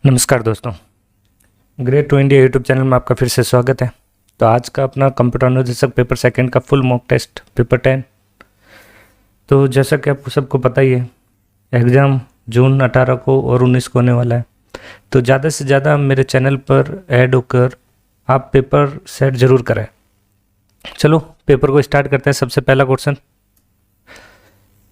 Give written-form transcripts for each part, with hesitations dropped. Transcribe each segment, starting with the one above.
नमस्कार दोस्तों, great to India YouTube channel में आपका फिर से स्वागत है। तो आज का अपना कंप्यूटर अनुदेशक पेपर सेकंड का फुल मॉक टेस्ट पेपर 10। तो जैसा कि आपको सबको पता ही है, एग्ज़ाम जून 18 को और 19 को होने वाला है। तो ज़्यादा से ज़्यादा मेरे चैनल पर ऐड होकर आप पेपर सेट ज़रूर करें। चलो पेपर को स्टार्ट करते हैं। सबसे पहला question,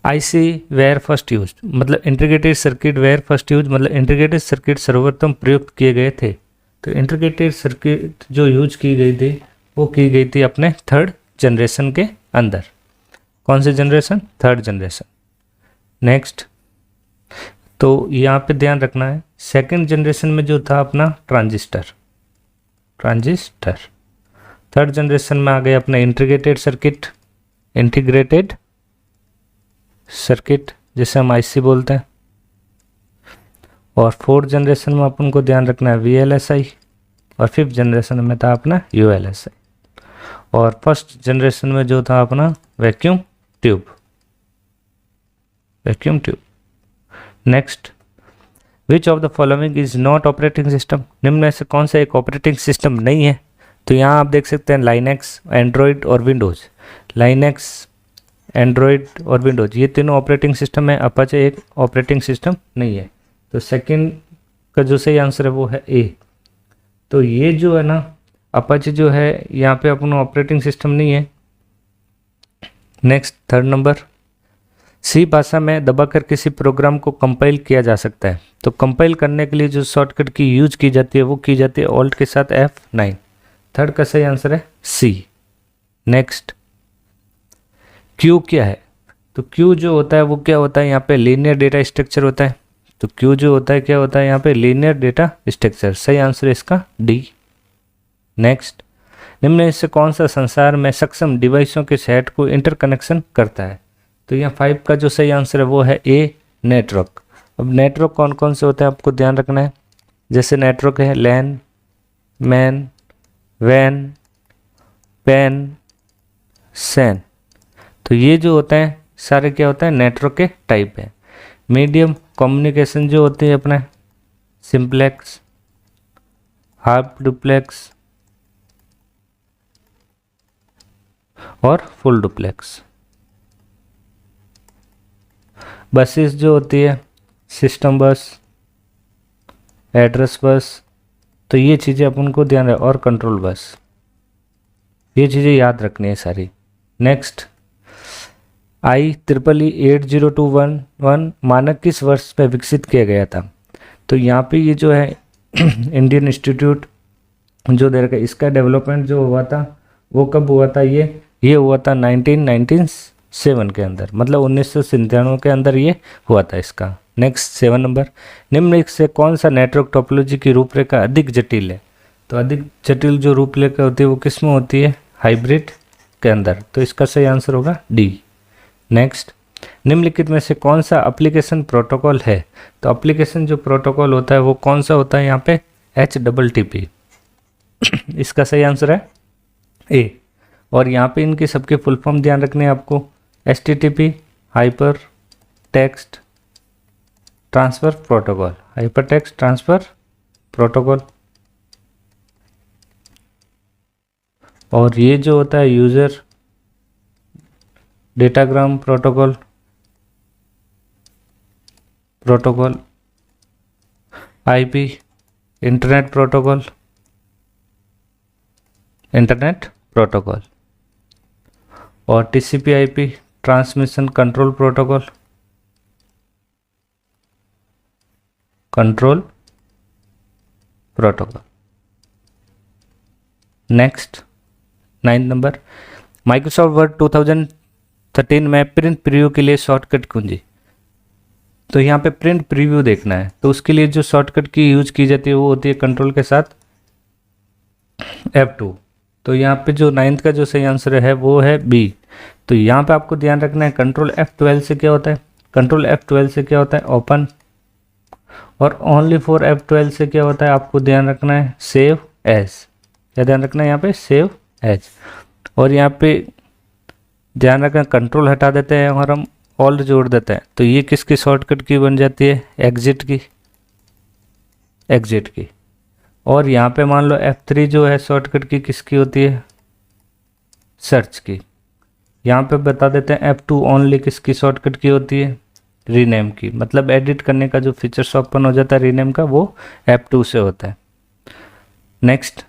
IC were first use, मतलब integrated circuit were first use, मतलब इंटीग्रेटेड सर्किट सर्वप्रथम प्रयुक्त किए गए थे। तो इंटीग्रेटेड सर्किट जो यूज की गई थी वो की गई थी अपने थर्ड जनरेशन के अंदर। कौन सी जनरेशन? Third generation. नेक्स्ट, तो यहाँ पे ध्यान रखना है, सेकंड जनरेशन में जो था अपना ट्रांजिस्टर। थर्ड जनरेशन में आ गया अपना इंटीग्रेटेड सर्किट जिसे हम आईसी बोलते हैं। और फोर्थ जनरेशन में अपन को ध्यान रखना है वीएलएसआई, और फिफ्थ जनरेशन में था अपना यूएलएसआई, और फर्स्ट जनरेशन में जो था अपना vacuum tube. Next, which of the following is not operating system, निम्न में से कौन सा एक ऑपरेटिंग सिस्टम नहीं है? तो यहाँ आप देख सकते हैं लाइनेक्स, एंड्रॉयड और विंडोज़। लाइनेक्स, एंड्रॉयड और विंडोज ये तीनों ऑपरेटिंग सिस्टम है, अपाचे एक ऑपरेटिंग सिस्टम नहीं है। तो सेकंड का जो सही आंसर है वो है ए। तो ये जो है ना अपाचे जो है यहाँ पे अपना ऑपरेटिंग सिस्टम नहीं है। नेक्स्ट, थर्ड नंबर, सी भाषा में दबाकर किसी प्रोग्राम को कंपाइल किया जा सकता है। तो कंपाइल करने के लिए जो शॉर्टकट की यूज की जाती है वो की जाती है ऑल्ट के साथ F9। थर्ड का सही आंसर है सी। नेक्स्ट, क्यू क्या है? तो क्यू जो होता है वो क्या होता है? यहाँ पे लीनियर डेटा स्ट्रक्चर होता है। तो क्यू जो होता है क्या होता है? यहाँ पे लीनियर डेटा स्ट्रक्चर। सही आंसर है इसका डी। नेक्स्ट, निम्न में से कौन सा संसार में सक्षम डिवाइसों के सेट को इंटरकनेक्शन करता है? तो यहाँ 5 का जो सही आंसर है वो है ए, नेटवर्क। अब नेटवर्क कौन कौन से होते हैं आपको ध्यान रखना है। जैसे नेटवर्क है लैन, मैन, वैन, पैन, सैन। तो ये जो होते हैं सारे क्या होते हैं? नेटवर्क के टाइप है। मीडियम कम्युनिकेशन जो होती है अपने सिंप्लेक्स, हाफ डुप्लेक्स और फुल डुप्लेक्स। बसेस जो होती है सिस्टम बस, एड्रेस बस। तो ये चीज़ें अपन को ध्यान रहे, और कंट्रोल बस। ये चीज़ें याद रखनी है सारी। नेक्स्ट, IEEE 80211 मानक किस वर्ष में विकसित किया गया था? तो यहाँ पे ये जो है इंडियन इंस्टीट्यूट जो दे रखा है, इसका डेवलपमेंट जो हुआ था वो कब हुआ था? ये हुआ था 1997 के अंदर, मतलब 1997 के अंदर ये हुआ था इसका। नेक्स्ट, 7 नंबर, निम्न से कौन सा नेटवर्क टोपोलॉजी की रूपरेखा अधिक जटिल है? तो अधिक जटिल जो रूपरेखा होती है वो किस में होती है? हाइब्रिड के अंदर। तो इसका सही आंसर होगा डी। नेक्स्ट, निम्नलिखित में से कौन सा एप्लीकेशन प्रोटोकॉल है? तो एप्लीकेशन जो प्रोटोकॉल होता है वो कौन सा होता है? यहाँ पे HTTP। इसका सही आंसर है ए। और यहाँ पे इनके सबके फुल फॉर्म ध्यान रखने हैं आपको। HTTP hyper text transfer protocol, hyper text transfer protocol. और ये जो होता है user datagram protocol, IP internet protocol, और TCP/IP transmission control protocol. Next, 9 number, Microsoft word 2013 में प्रिंट प्रीव्यू के लिए शॉर्टकट कुंजी। तो यहाँ पे प्रिंट प्रीव्यू देखना है, तो उसके लिए जो शॉर्टकट की यूज की जाती है वो होती है कंट्रोल के साथ F2। तो यहाँ पे जो 9th का जो सही आंसर है वो है बी। तो यहाँ पे आपको ध्यान रखना है कंट्रोल F12 से क्या होता है? कंट्रोल F12 से क्या होता है? ओपन। और ओनली फॉर F12 से क्या होता है? आपको ध्यान रखना है सेव एज। क्या ध्यान रखना है यहाँ पे? Save as. और यहाँ पे ध्यान रखना कंट्रोल हटा देते हैं और हम ऑल्ट जोड़ देते हैं। तो ये किसकी शॉर्टकट की बन जाती है? एग्जिट की। एग्जिट की। और यहाँ पे मान लो F3 जो है शॉर्टकट की किसकी होती है, सर्च की। यहाँ पे बता देते हैं F2 ओनली किसकी शॉर्टकट की होती है, रीनेम की। मतलब एडिट करने का जो फीचर्स ओपन हो जाता है रीनेम का, वो F2 से होता है। नेक्स्ट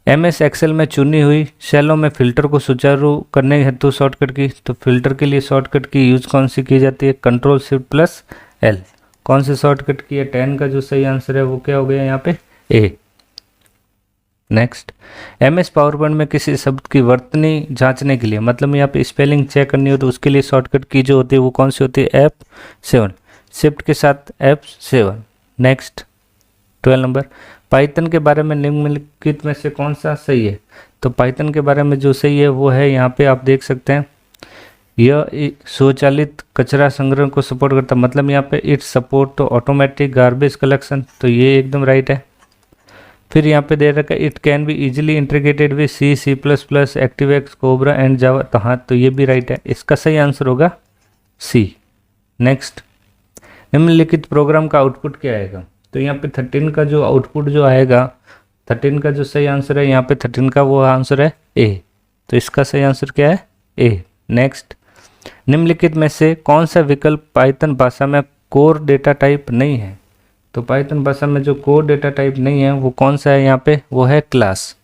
MS एक्सेल में चुनी हुई सेलों में फिल्टर को सुचारू करने हेतु शॉर्टकट की। तो फिल्टर के लिए शॉर्टकट की यूज कौन सी की जाती है, Ctrl+Shift+L। कौन से शॉर्टकट की है, 10 का जो सही आंसर है वो क्या हो गया यहाँ पे, A। Next, MS power point में किसी शब्द की वर्तनी जांचने के लिए, मतलब यहाँ पे स्पेलिंग चेक करनी हो तो उसके लिए शॉर्टकट की जो होती है वो कौन सी होती है, F7, शिफ्ट के साथ F7। नेक्स्ट 12 नंबर, पाइथन के बारे में निम्नलिखित में से कौन सा सही है। तो पाइथन के बारे में जो सही है वो है, यहाँ पे आप देख सकते हैं, यह स्वचालित कचरा संग्रह को सपोर्ट करता है। मतलब यहाँ पे इट सपोर्ट तो ऑटोमेटिक गार्बेज कलेक्शन, तो ये एकदम राइट है। फिर यहाँ पे दे रखा है it can be easily integrated with C++, ActiveX, कोबरा एंड जावा। तो हाँ, तो ये भी राइट है। इसका सही आंसर होगा C। नेक्स्ट, निम्नलिखित प्रोग्राम का आउटपुट क्या आएगा। तो यहाँ पे 13 का जो आउटपुट जो आएगा, 13 का जो सही आंसर है यहाँ पे 13 का वो आंसर है A। तो इसका सही आंसर क्या है, A। नेक्स्ट, निम्नलिखित में से कौन सा विकल्प पाइथन भाषा में कोर डेटा टाइप नहीं है। तो पाइथन भाषा में जो कोर डेटा टाइप नहीं है वो कौन सा है यहाँ पे, वो है क्लास।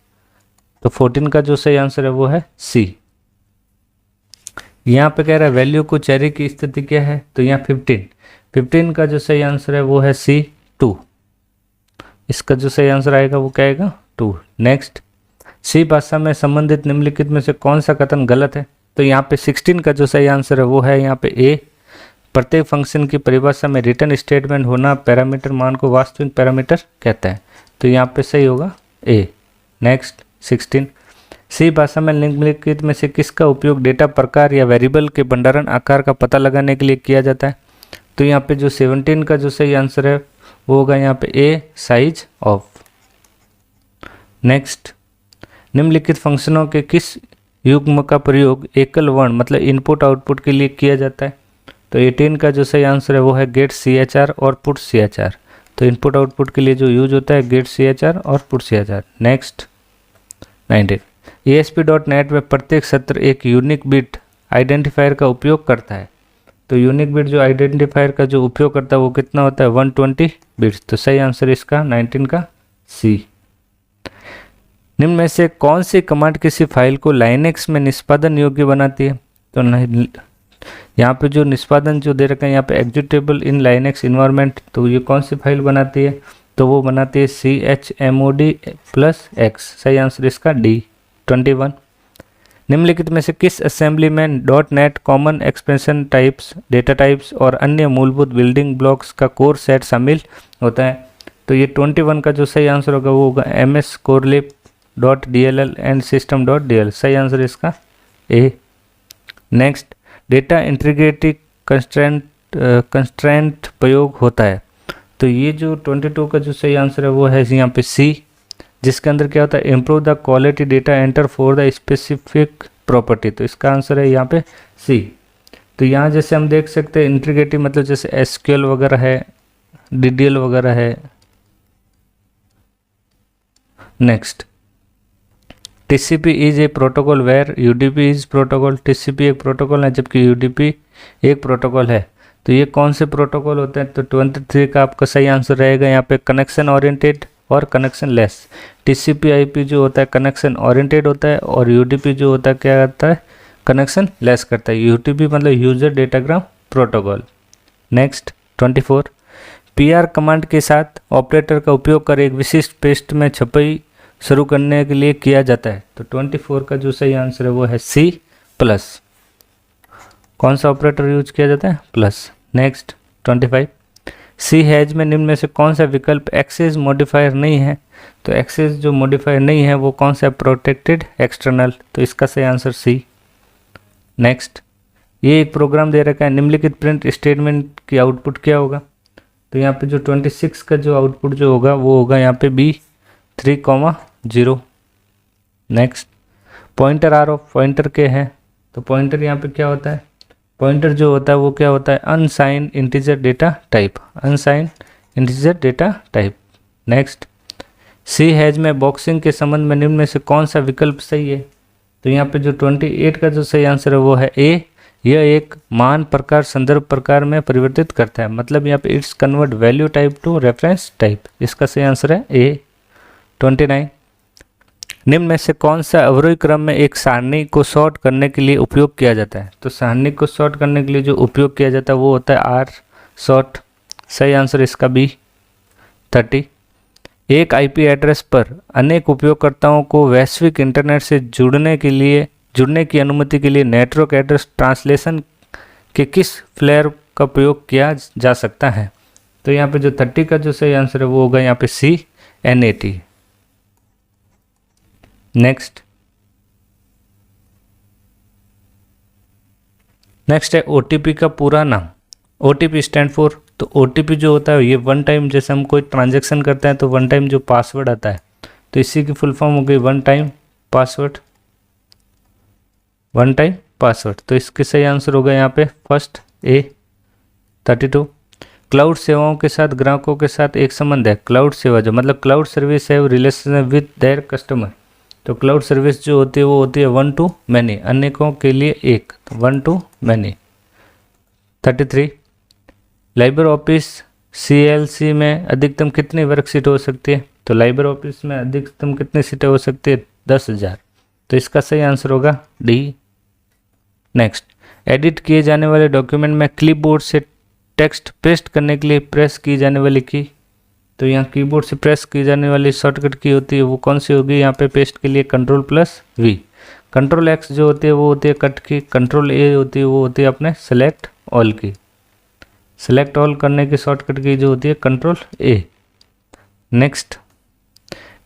तो 14 का जो सही आंसर है वो है C। यहाँ पे कह रहा है वैल्यू को चेरी की स्थिति क्या है, तो यहाँ 15 का जो सही आंसर है वो है C 2। इसका जो सही आंसर आएगा वो क्या आएगा, 2। नेक्स्ट, C भाषा में संबंधित निम्नलिखित में से कौन सा कथन गलत है। तो यहाँ पे 16 का जो सही आंसर है वो है यहाँ पे A। प्रत्येक फंक्शन की परिभाषा में रिटर्न स्टेटमेंट होना पैरामीटर मान को वास्तविक पैरामीटर कहता है। तो यहाँ पे सही होगा A। नेक्स्ट 16, C भाषा में निम्नलिखित में से किसका उपयोग डेटा प्रकार या वेरिएबल के भंडारण आकार का पता लगाने के लिए किया जाता है। तो यहाँ पे जो 17 का जो सही आंसर है वो होगा यहाँ पे A, साइज ऑफ। नेक्स्ट, निम्नलिखित फंक्शनों के किस युग्म का प्रयोग एकल वर्ण मतलब इनपुट आउटपुट के लिए किया जाता है। तो 18 का जो सही आंसर है वो है गेट CHR और पुट CHR। तो इनपुट आउटपुट के लिए जो यूज होता है गेट CHR और पुट CHR। नेक्स्ट 19, ASP.NET में प्रत्येक सत्र एक यूनिक बिट आइडेंटिफायर का उपयोग करता है। तो यूनिक बिट जो आइडेंटिफायर का जो उपयोग करता है वो कितना होता है, 120 बिट्स। तो सही आंसर इसका 19 का C। निम्न में से कौन सी कमांड किसी फाइल को लाइनेक्स में निष्पादन योग्य बनाती है। तो यहाँ पे जो निष्पादन जो दे रखा है यहाँ पे एग्जीक्यूटेबल इन लाइनेक्स इन्वायरमेंट, तो ये कौन सी फाइल बनाती है, तो वो बनाती है chmod+x। सही आंसर इसका D 21। निम्नलिखित में से किस असेंबली में .NET common expression types, data types और अन्य मूलभूत बिल्डिंग ब्लॉक्स का कोर सेट शामिल होता है। तो ये 21 का जो सही आंसर होगा वो होगा MS corelib.dll एंड system.dll। सही आंसर इसका A। Next, data integrity constraint प्रयोग होता है। तो ये जो 22 का जो सही आंसर है वो है यहाँ पे C, जिसके अंदर क्या होता है, improve the quality data enter for the specific property. तो इसका आंसर है यहाँ पे C। तो यहाँ जैसे हम देख सकते हैं इंटीग्रिटी मतलब जैसे SQL वगैरह है, DDL वगैरह है। Next, TCP is a protocol where UDP is protocol. TCP एक प्रोटोकॉल है जबकि UDP एक प्रोटोकॉल है। तो ये कौन से प्रोटोकॉल होते हैं, तो 23 का आपका सही आंसर रहेगा यहाँ पे कनेक्शन ओरिएंटेड और कनेक्शन लेस। TCP IP जो होता है कनेक्शन ओरिएंटेड होता है और UDP जो होता है क्या करता है, कनेक्शन लेस करता है। UDP मतलब user datagram protocol. Next 24, PR command के साथ ऑपरेटर का उपयोग कर एक विशिष्ट पेस्ट में छपाई शुरू करने के लिए किया जाता है। तो 24 का जो सही आंसर है वो है C+। कौन सा ऑपरेटर यूज किया जाता है, प्लस। नेक्स्ट 25, C हैज में निम्न में से कौन सा विकल्प एक्सेस मॉडिफायर नहीं है। तो एक्सेस जो मॉडिफायर नहीं है वो कौन सा, प्रोटेक्टेड एक्सटर्नल। तो इसका सही आंसर C। नेक्स्ट, ये एक प्रोग्राम दे रखा है, निम्नलिखित प्रिंट स्टेटमेंट की आउटपुट क्या होगा। तो यहाँ पे जो 26 का जो आउटपुट जो होगा वो होगा यहाँ पे B 3,0। Next, pointer are of pointer के हैं। तो पॉइंटर यहाँ पे क्या होता है, पॉइंटर जो होता है वो क्या होता है, unsigned integer data type. Unsigned integer data type. Next, C has में बॉक्सिंग के संबंध में निम्न में से कौन सा विकल्प सही है? तो यहाँ पे जो 28 का जो सही आंसर है वो है ए। यह एक मान प्रकार संदर्भ प्रकार में परिवर्तित करता है, मतलब यहाँ पे it's convert value type two reference type. इसका सही आंसर है ए। 29, निम्न में से कौन सा अवरोही क्रम में एक सारणी को सॉर्ट करने के लिए उपयोग किया जाता है? तो सारणी को सॉर्ट करने के लिए जो उपयोग किया जाता है वो होता है आर सॉर्ट। सही आंसर इसका बी। 30, एक आईपी एड्रेस पर अनेक उपयोगकर्ताओं को वैश्विक इंटरनेट से जुड़ने की अनुमति के लिए नेटवर्क एड्रेस ट्रांसलेशन के किस फ्लेयर का प्रयोग किया जा सकता है? तो यहाँ पे जो 30 का जो सही आंसर है वो होगा यहाँ पे सी NAT। नेक्स्ट है OTP का पूरा नाम। OTP स्टैंड फॉर, तो OTP जो होता है ये वन टाइम, जैसे हम कोई ट्रांजैक्शन करते हैं तो वन टाइम जो पासवर्ड आता है, तो इसी की फुल फॉर्म हो गई one time password. One time password, तो इसके सही आंसर होगा यहाँ पे फर्स्ट ए। 32, क्लाउड सेवाओं के साथ ग्राहकों के साथ एक संबंध है। क्लाउड सेवा जो मतलब क्लाउड सर्विस है रिलेशन विद देयर कस्टमर, तो क्लाउड सर्विस जो होती है वो होती है वन टू मैनी, अनेकों के लिए एक, one two many. 33, Liber office CLC में अधिकतम कितनी वर्क सीट हो सकती है? तो लाइबर ऑफिस में अधिकतम कितनी सीटें हो सकती है? 10,000, तो इसका सही आंसर होगा डी। नेक्स्ट, एडिट किए जाने वाले डॉक्यूमेंट में क्लिपबोर्ड से टेक्स्ट पेस्ट करने के लिए प्रेस की जाने वाली की, तो यहाँ कीबोर्ड से प्रेस की जाने वाली शॉर्टकट की होती है वो कौन सी होगी? यहाँ पे पेस्ट के लिए Ctrl+V। Ctrl+X जो होती है वो होती है कट की, Ctrl+A होती है वो होती है अपने सेलेक्ट ऑल की। सेलेक्ट ऑल करने की शॉर्टकट की जो होती है Ctrl+A। नेक्स्ट,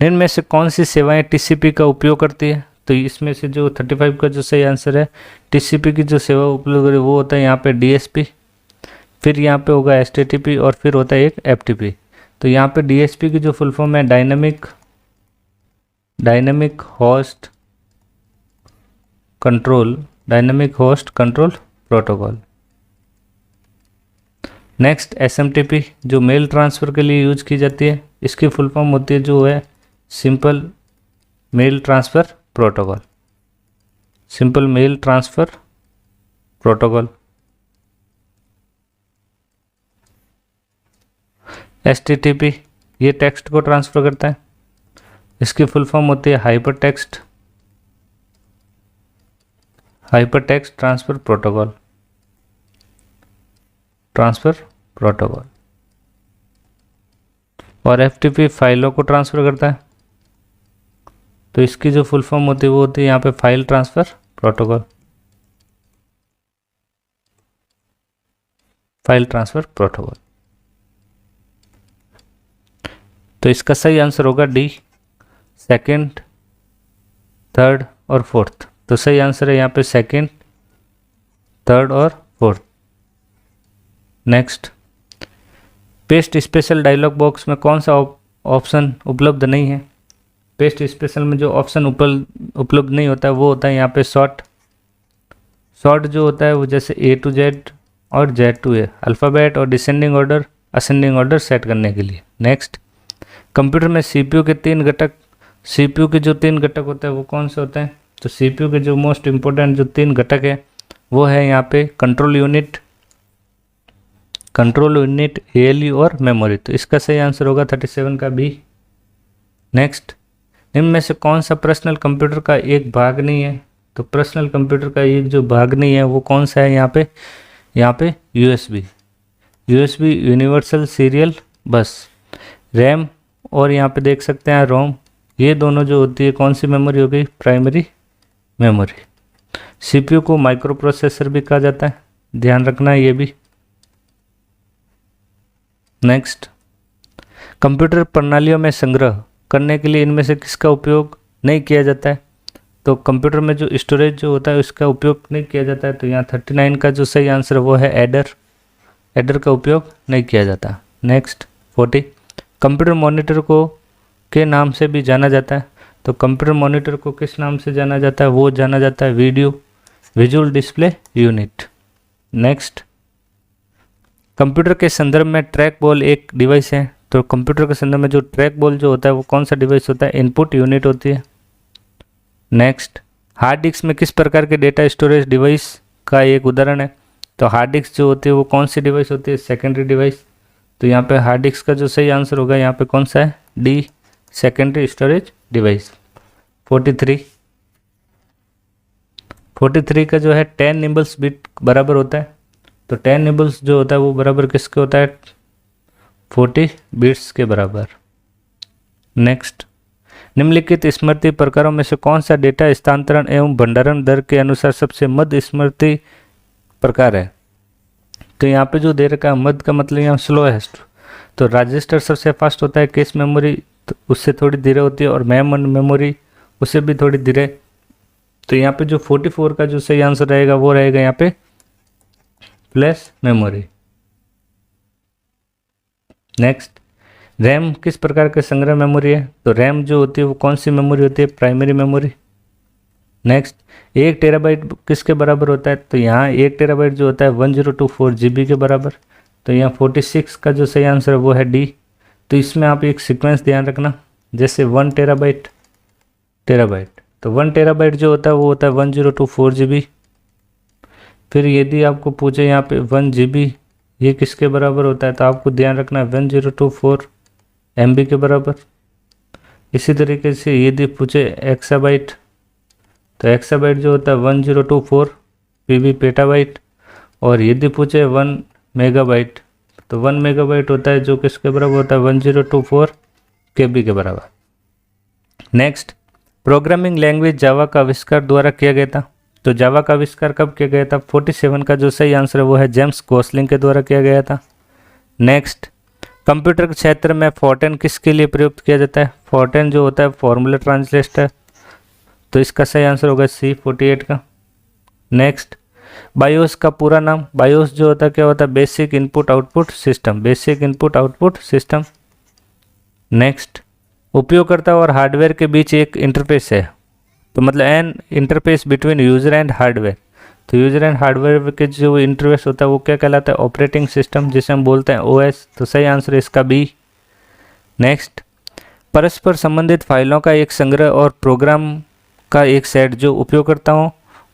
निम्न में से कौन सी सेवाएं TCP का उपयोग करती है? तो इसमें से जो 35 का जो सही आंसर है, TCP की जो सेवा उपयोग करे वो होता है यहाँ पे DSP, फिर यहाँ पे होगा HTTP और फिर होता है एक FTP। तो यहाँ पे DSP की जो फुल फॉर्म है dynamic host control protocol. Next, SMTP जो मेल ट्रांसफ़र के लिए यूज की जाती है, इसकी फुल फॉर्म होती है जो है simple mail transfer protocol. Simple mail transfer protocol. HTTP ये टेक्स्ट को ट्रांसफ़र करता है, इसकी फुल फॉर्म होती है हाइपर टेक्स्ट ट्रांसफ़र प्रोटोकॉल। और FTP फाइलों को ट्रांसफ़र करता है, तो इसकी जो फुल फॉर्म होती है वो होती है यहाँ पे फाइल ट्रांसफ़र प्रोटोकॉल। तो इसका सही आंसर होगा डी, सेकंड, थर्ड और फोर्थ। तो सही आंसर है यहाँ पे सेकंड, थर्ड और fourth. Next, paste special dialogue box में कौन सा ऑप्शन उपलब्ध नहीं है? पेस्ट स्पेशल में जो ऑप्शन उपलब्ध नहीं होता है वो होता है यहाँ पे शॉर्ट जो होता है वो जैसे A to Z और Z to A, अल्फ़ाबेट और असेंडिंग ऑर्डर सेट करने के लिए। नेक्स्ट, कंप्यूटर में CPU के तीन घटक होते हैं वो कौन से होते हैं? तो CPU के जो मोस्ट इम्पोर्टेंट जो तीन घटक है वो है यहाँ पे कंट्रोल यूनिट, ALU और मेमोरी। तो इसका सही आंसर होगा 37 का बी। नेक्स्ट, निम्न में से कौन सा पर्सनल कंप्यूटर का एक भाग नहीं है? तो पर्सनल कंप्यूटर का एक जो भाग नहीं है वो कौन सा है? यहाँ पे USB यूनिवर्सल सीरियल बस। रैम और यहाँ पे देख सकते हैं रोम, ये दोनों जो होती है कौन सी मेमोरी हो गई? Primary memory. CPU को माइक्रो प्रोसेसर भी कहा जाता है, ध्यान रखना है ये भी। नेक्स्ट, कंप्यूटर प्रणालियों में संग्रह करने के लिए इनमें से किसका उपयोग नहीं किया जाता है? तो कंप्यूटर में जो स्टोरेज जो होता है उसका उपयोग नहीं किया जाता है, तो यहाँ 39 का जो सही आंसर वो है एडर का उपयोग नहीं किया जाता। नेक्स्ट, 40, कंप्यूटर मॉनिटर को के नाम से भी जाना जाता है, तो कंप्यूटर मॉनिटर को किस नाम से जाना जाता है? वो जाना जाता है visual display unit. Next, computer के संदर्भ में ट्रैक बॉल एक डिवाइस है, तो कंप्यूटर के संदर्भ में जो ट्रैक बॉल जो होता है वो कौन सा डिवाइस होता है? इनपुट यूनिट होती है। नेक्स्ट, हार्ड डिस्क में किस प्रकार के डेटा स्टोरेज डिवाइस का एक उदाहरण है? तो हार्ड डिस्क जो होती है वो कौन सी डिवाइस होती है? Secondary device. तो यहाँ पे हार्ड डिस्क का जो सही आंसर होगा यहाँ पे कौन सा है? D, secondary storage device. 43 का जो है 10 निबल्स बिट बराबर होता है, तो 10 निबल्स जो होता है वो बराबर किसके होता है? 40 बिट्स के बराबर। नेक्स्ट, निम्नलिखित स्मृति प्रकारों में से कौन सा डेटा स्थानांतरण एवं भंडारण दर के अनुसार सबसे मध्य स्मृति प्रकार है? तो यहाँ पे जो दे रखा है मध्य का मतलब यहाँ स्लोएस्ट, तो रजिस्टर सबसे फास्ट होता है, कैश मेमोरी तो उससे थोड़ी धीरे होती है, और मेमोरी उससे भी थोड़ी धीरे। तो यहाँ पे जो 44 का जो सही आंसर रहेगा वो रहेगा यहाँ पे फ्लैश मेमोरी। नेक्स्ट, रैम किस प्रकार के संग्रह मेमोरी है? तो रैम जो होती है वो कौन सी मेमोरी होती है? Primary memory. नेक्स्ट, 1 टेराबाइट किसके बराबर होता है? तो यहाँ 1 टेराबाइट जो होता है 1024 GB के बराबर। तो यहाँ 46 का जो सही आंसर है वो है डी। तो इसमें आप एक सीक्वेंस ध्यान रखना, जैसे 1 टेराबाइट, तो 1 टेराबाइट जो होता है वो होता है 1024 GB। फिर यदि आपको पूछे यहाँ पे 1 GB ये किसके बराबर होता है, तो आपको ध्यान रखना है 1024 MB के बराबर। इसी तरीके से यदि पूछे एक्साबाइट, तो एक्साबाइट जो होता है 1024 PB पेटाबाइट। और यदि पूछे 1 मेगाबाइट, तो 1 मेगाबाइट होता है जो किसके बराबर होता है? 1024 KB के बराबर। नेक्स्ट, प्रोग्रामिंग लैंग्वेज जावा का आविष्कार द्वारा किया गया था। तो जावा का आविष्कार कब किया गया था? 47 का जो सही आंसर है वो है जेम्स गोसलिंग के द्वारा किया गया था। नेक्स्ट, कंप्यूटर के क्षेत्र में फोर्टेन किसके लिए प्रयुक्त किया जाता है? फोर्टेन जो होता है फॉर्मूला ट्रांसलेटर, तो इसका सही आंसर होगा सी 48 का। नेक्स्ट, बायोस का पूरा नाम? बायोस जो होता है क्या होता है? Basic input output system. Next, उपयोगकर्ता और हार्डवेयर के बीच एक इंटरफेस है, तो मतलब N interface between user and hardware. तो यूजर एंड हार्डवेयर के जो इंटरफेस होता है वो क्या कहलाता है? ऑपरेटिंग सिस्टम, जिसे हम बोलते हैं OS। तो सही आंसर है इसका बी। नेक्स्ट, परस्पर संबंधित फाइलों का एक संग्रह और प्रोग्राम का एक सेट जो उपयोगकर्ताओं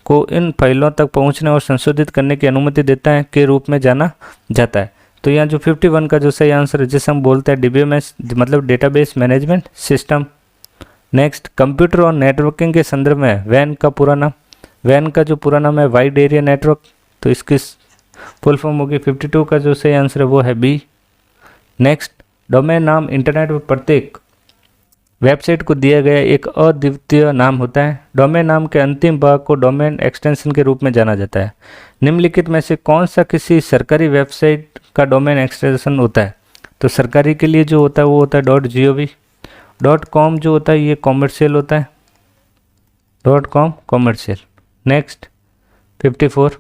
को इन फाइलों तक पहुंचने और संशोधित करने की अनुमति देता है के रूप में जाना जाता है। तो यहाँ जो 51 का जो सही आंसर है जिसे हम बोलते हैं DBMS, मतलब database management system. Next, computer और नेटवर्किंग के संदर्भ में वैन का पूरा नाम? वैन का जो पूरा नाम है वाइड एरिया नेटवर्क, तो इसकी फुल फॉर्म होगी। 52 का जो सही आंसर है वो है बी। नेक्स्ट, डोमेन नाम इंटरनेट में प्रत्येक वेबसाइट को दिया गया एक अद्वितीय नाम होता है। डोमेन नाम के अंतिम भाग को डोमेन एक्सटेंशन के रूप में जाना जाता है। निम्नलिखित में से कौन सा किसी सरकारी वेबसाइट का डोमेन एक्सटेंशन होता है? तो सरकारी के लिए जो होता है वो होता है .gov। .com जो होता है ये कॉमर्शियल होता है, .com commercial. Next, 54,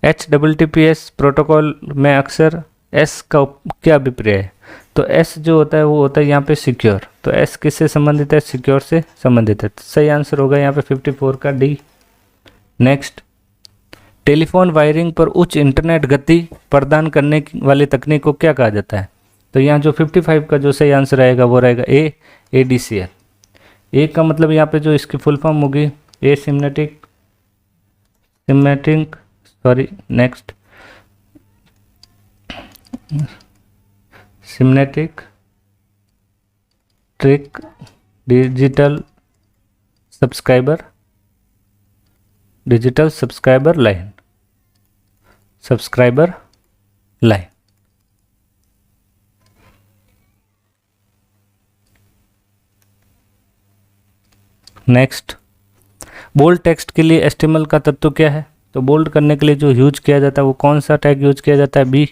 HTTPS protocol में अक्सर S का क्या अभिप्राय है? तो S जो होता है वो होता है यहाँ पे सिक्योर। तो S किससे संबंधित है? सिक्योर से संबंधित है। तो सही आंसर होगा यहाँ पे 54 का डी। नेक्स्ट, टेलीफोन वायरिंग पर उच्च इंटरनेट गति प्रदान करने वाली तकनीक को क्या कहा जाता है? तो यहाँ जो 55 का जो सही आंसर रहेगा वो रहेगा ए, ADCL। ए का मतलब यहाँ पे जो इसकी फुल फॉर्म होगी symmetric trick digital subscriber line. Next, bold text के लिए HTML का तत्व क्या है? तो बोल्ड करने के लिए जो यूज किया जाता है वो कौन सा टैग यूज किया जाता है? बी।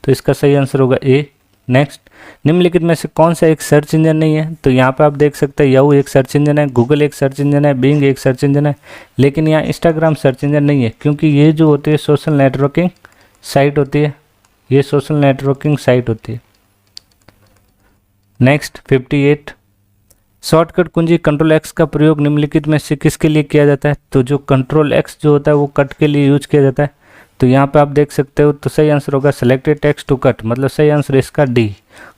तो इसका सही आंसर होगा ए। नेक्स्ट, निम्नलिखित में से कौन सा एक सर्च इंजन नहीं है? तो यहाँ पे आप देख सकते हैं याहू एक सर्च इंजन है, गूगल एक सर्च इंजन है, बिंग एक सर्च इंजन है, लेकिन यहाँ इंस्टाग्राम सर्च इंजन नहीं है, क्योंकि ये जो होती है सोशल नेटवर्किंग साइट होती है, नेक्स्ट, 58, शॉर्टकट कुंजी Ctrl+X का प्रयोग निम्नलिखित में से किसके लिए किया जाता है? तो जो Ctrl+X जो होता है वो कट के लिए यूज किया जाता है। तो यहाँ पे आप देख सकते हो, तो सही आंसर होगा सिलेक्टेड टेक्स्ट टू कट, मतलब सही आंसर इसका डी।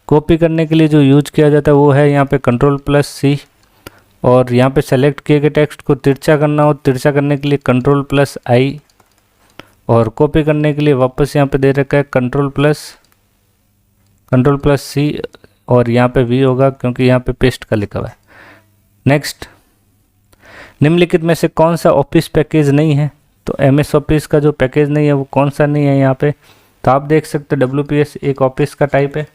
कॉपी करने के लिए जो यूज किया जाता है वो है यहाँ पे कंट्रोल+C, और यहाँ पे सेलेक्ट किए गए टेक्स्ट को तिरछा करना हो, तिरछा करने के लिए कंट्रोल+I, और कॉपी करने के लिए वापस यहाँ पे दे रखा है कंट्रोल+C, और यहाँ पे V होगा क्योंकि यहाँ पे पेस्ट का लिखा हुआ है। नेक्स्ट, निम्नलिखित में से कौन सा ऑफिस पैकेज नहीं है? तो MS ऑफिस का जो पैकेज नहीं है वो कौन सा नहीं है यहाँ पे? तो आप देख सकते हो WPS एक ऑफिस का टाइप है,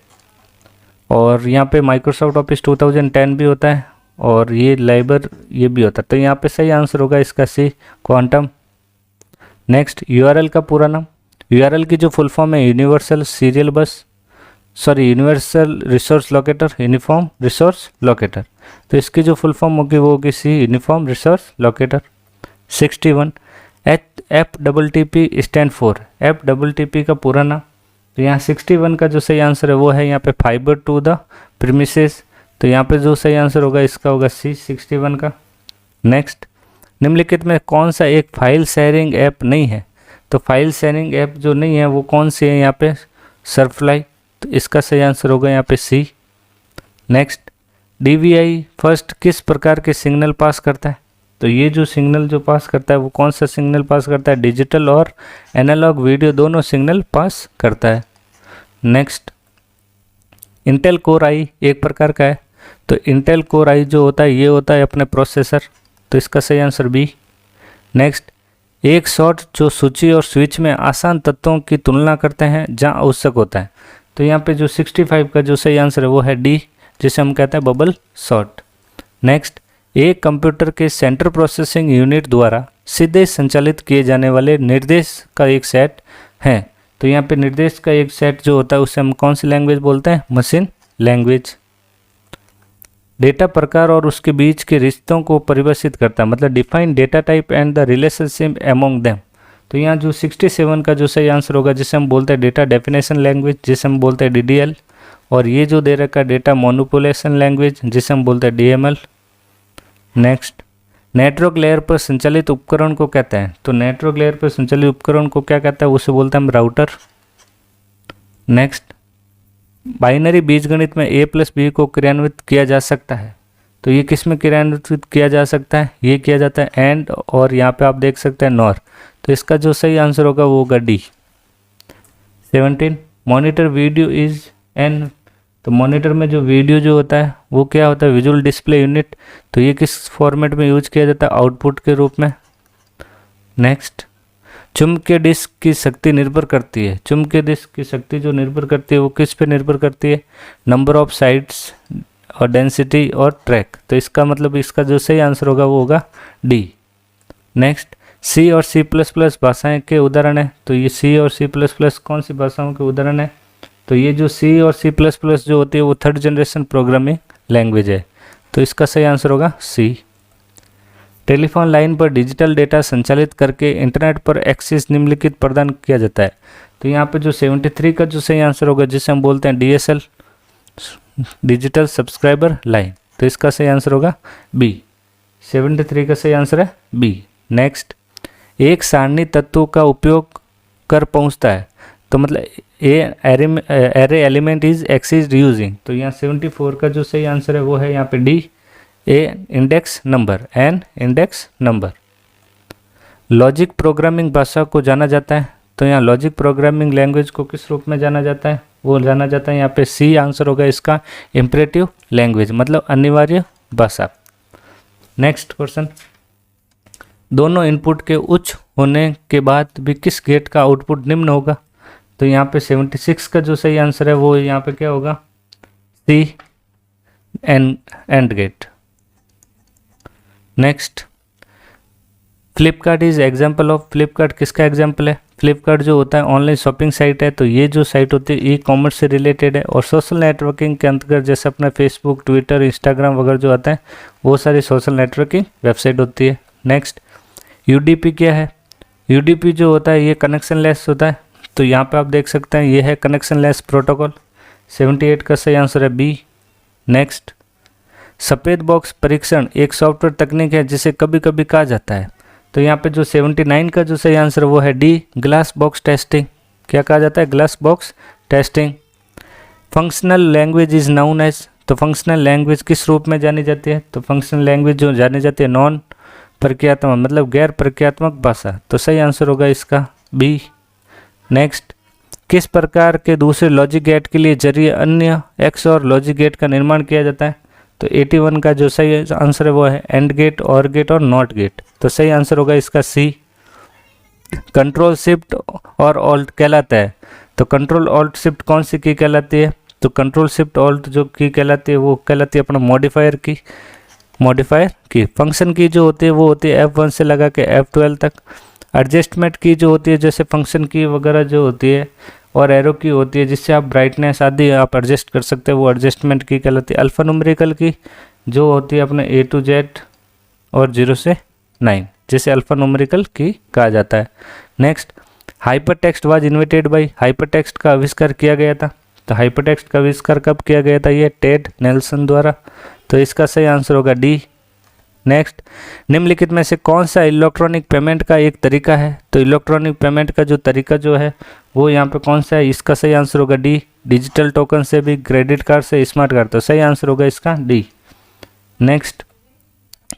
और यहाँ पे माइक्रोसॉफ्ट ऑफिस 2010 भी होता है, और ये लाइबर ये भी होता है। तो यहाँ पे सही आंसर होगा इसका C, क्वांटम। नेक्स्ट, URL का पूरा नाम। URL की जो फुल फॉर्म है universal resource locator, uniform resource locator. तो इसकी जो फुल फॉर्म होगी वो होगी C, uniform resource locator. 61, FTP stand for, FTP का पूरा नाम। तो यहाँ 61 का जो सही आंसर है वो है यहाँ पे फाइबर टू द प्रीमिसेस। तो यहाँ पे जो सही आंसर होगा इसका होगा C, 61 का। नेक्स्ट, निम्नलिखित में कौन सा एक फाइल शेयरिंग ऐप नहीं है? तो फाइल शेयरिंग ऐप जो नहीं है वो कौन सी है यहाँ पे? सर्फलाई। तो इसका सही आंसर होगा यहाँ पे C। नेक्स्ट, DVI फर्स्ट किस प्रकार के सिग्नल पास करता है? तो ये जो सिग्नल जो पास करता है वो कौन सा सिग्नल पास करता है? डिजिटल और एनालॉग वीडियो दोनों सिग्नल पास करता है। नेक्स्ट, इंटेल कोर आई एक प्रकार का है। तो इंटेल कोर आई जो होता है ये होता है अपने प्रोसेसर। तो इसका सही आंसर B। नेक्स्ट, एक शॉट जो सूची और स्विच में आसान तत्वों की तुलना करते हैं जहां आवश्यक होता है। तो यहाँ पे जो 65 का जो सही आंसर है वो है D, जिसे हम कहते हैं बबल शॉट। नेक्स्ट, एक कंप्यूटर के सेंट्रल प्रोसेसिंग यूनिट द्वारा सीधे संचालित किए जाने वाले निर्देश का एक सेट है। तो यहाँ पे निर्देश का एक सेट जो होता है उसे हम कौन सी लैंग्वेज बोलते हैं? Machine language. डेटा प्रकार और उसके बीच के रिश्तों को परिभाषित करता है, मतलब define data type and the relationship among them. तो यहाँ जो 67 का जो सही आंसर होगा जिसे हम बोलते हैं डेटा डेफिनेशन लैंग्वेज, जिसे हम बोलते हैं DDL, और ये जो दे रखा है डेटा मैनिपुलेशन लैंग्वेज, जिसे हम बोलते हैं DML। नेक्स्ट, नेटवर्क लेयर पर संचालित उपकरण को कहते हैं? तो नेटवर्क लेयर पर संचालित उपकरण को क्या कहता है? उसे बोलते हैं हम राउटर। नेक्स्ट, बाइनरी बीजगणित में A+B को क्रियान्वित किया जा सकता है। तो ये किस में क्रियान्वित किया जा सकता है? ये किया जाता है एंड, और यहाँ पे आप देख सकते हैं नॉर। तो इसका जो सही आंसर होगा वो होगा D। 17, monitor video is an. तो मॉनिटर में जो वीडियो जो होता है वो क्या होता है? Visual display unit. तो ये किस फॉर्मेट में यूज किया जाता है? आउटपुट के रूप में। नेक्स्ट, चुंबकीय डिस्क की शक्ति निर्भर करती है। चुंबकीय डिस्क की शक्ति जो निर्भर करती है वो किस पे निर्भर करती है? नंबर ऑफ साइड्स और डेंसिटी और ट्रैक। तो इसका मतलब इसका जो सही आंसर होगा वो होगा D। नेक्स्ट, C और C++ भाषाएं के उदाहरण है। तो ये C और C++ कौन सी भाषाओं के उदाहरण है? तो ये जो C और C++ जो होती है वो थर्ड जनरेशन प्रोग्रामिंग लैंग्वेज है। तो इसका सही आंसर होगा C। टेलीफोन लाइन पर डिजिटल डेटा संचालित करके इंटरनेट पर एक्सेस निम्नलिखित प्रदान किया जाता है। तो यहाँ पे जो 73 का जो सही आंसर होगा जिसे हम बोलते हैं DSL, डिजिटल सब्सक्राइबर लाइन। तो इसका सही आंसर होगा B। 73 का सही आंसर है B। नेक्स्ट, एक सारणी तत्वों का उपयोग कर पहुँचता है। तो मतलब array element is access using. तो यहाँ 74 का जो सही आंसर है वो है यहाँ पे D, index number, N index number. Logic programming भाषा को जाना जाता है। तो यहाँ लॉजिक प्रोग्रामिंग लैंग्वेज को किस रूप में जाना जाता है? वो जाना जाता है यहाँ पे C आंसर होगा इसका, इम्परेटिव लैंग्वेज, मतलब अनिवार्य भाषा। नेक्स्ट क्वेश्चन, दोनों इनपुट के उच्च होने के बाद भी किस गेट का आउटपुट निम्न होगा? तो यहाँ पे 76 का जो सही आंसर है वो यहाँ पे क्या होगा? C, and get. Next, Flipkart is example of. Flipkart किसका एग्जाम्पल है? फ्लिपकार्ट जो होता है ऑनलाइन शॉपिंग साइट है। तो ये जो साइट होती है ई-कॉमर्स से रिलेटेड है, और सोशल नेटवर्किंग के अंतर्गत जैसे अपना फेसबुक, ट्विटर, इंस्टाग्राम वगैरह जो आता है वो सारी सोशल नेटवर्किंग वेबसाइट होती है। नेक्स्ट, UDP क्या है? UDP जो होता है ये कनेक्शन लेस होता है। तो यहाँ पे आप देख सकते हैं ये है कनेक्शन लेस प्रोटोकॉल। 78 का सही आंसर है B। नेक्स्ट, सफ़ेद बॉक्स परीक्षण एक सॉफ्टवेयर तकनीक है जिसे कभी कभी कहा जाता है। तो यहाँ पे जो 79 का जो सही आंसर वो है डी, ग्लास बॉक्स टेस्टिंग। क्या कहा जाता है? Glass box testing. Functional language is known as, तो फंक्शनल लैंग्वेज किस रूप में जानी जाती है? तो फंक्शनल लैंग्वेज जो जानी जाती है नॉन प्रक्रियात्मक, मतलब गैर प्रक्रियात्मक भाषा। तो सही आंसर होगा इसका बी। नेक्स्ट, किस प्रकार के दूसरे लॉजिक गेट के लिए जरिए अन्य एक्स और लॉजिक गेट का निर्माण किया जाता है? तो 81 का जो सही आंसर है वो है एंड गेट, और गेट और नॉट गेट। तो सही आंसर होगा इसका सी। कंट्रोल शिफ्ट और ऑल्ट कहलाता है, तो कंट्रोल ऑल्ट शिफ्ट कौन सी की कहलाती है? तो कंट्रोल शिफ्ट ऑल्ट जो की कहलाती है वो कहलाती है अपना मॉडिफायर की। फंक्शन की जो होती है वो होती है F1 से लगा के F12 तक। एडजस्टमेंट की जो होती है, जैसे फंक्शन की वगैरह जो होती है, और एरो की होती है जिससे आप ब्राइटनेस आदि आप एडजस्ट कर सकते हैं, वो एडजस्टमेंट की कहलाती है। अल्फा न्यूमेरिकल की जो होती है अपने A to Z और 0 से 9, जिसे अल्फा न्यूमेरिकल की कहा जाता है। Next, hypertext was invented by, hypertext का आविष्कार किया गया था। तो हाइपरटेक्स्ट का आविष्कार कब किया गया था? ये टेड नेल्सन द्वारा। तो इसका सही आंसर होगा डी। नेक्स्ट, निम्नलिखित में से कौन सा इलेक्ट्रॉनिक पेमेंट का एक तरीका है? तो इलेक्ट्रॉनिक पेमेंट का जो तरीका जो है वो यहाँ पे कौन सा है? इसका सही आंसर होगा डी। डिजिटल टोकन से भी, क्रेडिट कार्ड से, स्मार्ट कार्ड। तो सही आंसर होगा इसका डी। नेक्स्ट,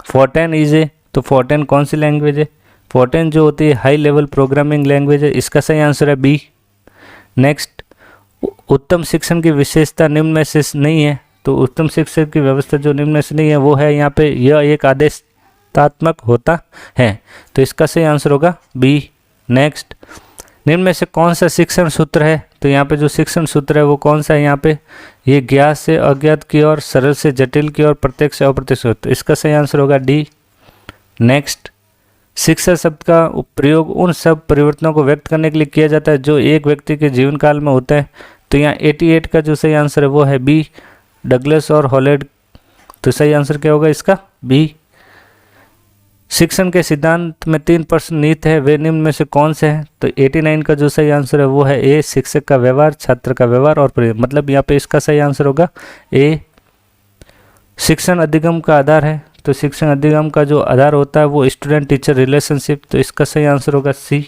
फोर्टेन इज ए, तो फोर्टेन कौन सी लैंग्वेज है? फोर्टेन जो होती है हाई लेवल प्रोग्रामिंग लैंग्वेज है। इसका सही आंसर है बी। नेक्स्ट, उत्तम शिक्षण की विशेषता निम्न में से नहीं है। तो उत्तम शिक्षण की व्यवस्था जो निम्न में से नहीं है वो है यहाँ पे, यह एक आदेशात्मक होता है। तो इसका सही आंसर होगा बी। नेक्स्ट, निम्न में से कौन सा शिक्षण सूत्र है? तो यहाँ पे जो शिक्षण सूत्र है वो कौन सा है? यहाँ पे ये ज्ञात से अज्ञात की ओर, सरल से जटिल की ओर, प्रत्यक्ष से अप्रत्यक्ष। तो इसका सही आंसर होगा डी। नेक्स्ट, शिक्षा शब्द का प्रयोग उन सब परिवर्तनों को व्यक्त करने के लिए किया जाता है जो एक व्यक्ति के जीवन काल में होते हैं। तो यहाँ 88 का जो सही आंसर है वो है बी, डगलस और हॉलैंड। तो सही आंसर क्या होगा इसका? बी। शिक्षण के सिद्धांत में 3 प्रश्न निहित है, वे निम्न में से कौन से हैं? तो 89 का जो सही आंसर है वो है ए, शिक्षक का व्यवहार, छात्र का व्यवहार और मतलब यहाँ पे इसका सही आंसर होगा ए। शिक्षण अधिगम का आधार है, तो शिक्षण अधिगम का जो आधार होता है वो स्टूडेंट टीचर रिलेशनशिप। तो इसका सही आंसर होगा सी।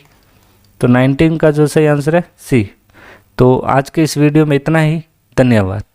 तो 19 का जो सही आंसर है सी। तो आज के इस वीडियो में इतना ही। धन्यवाद।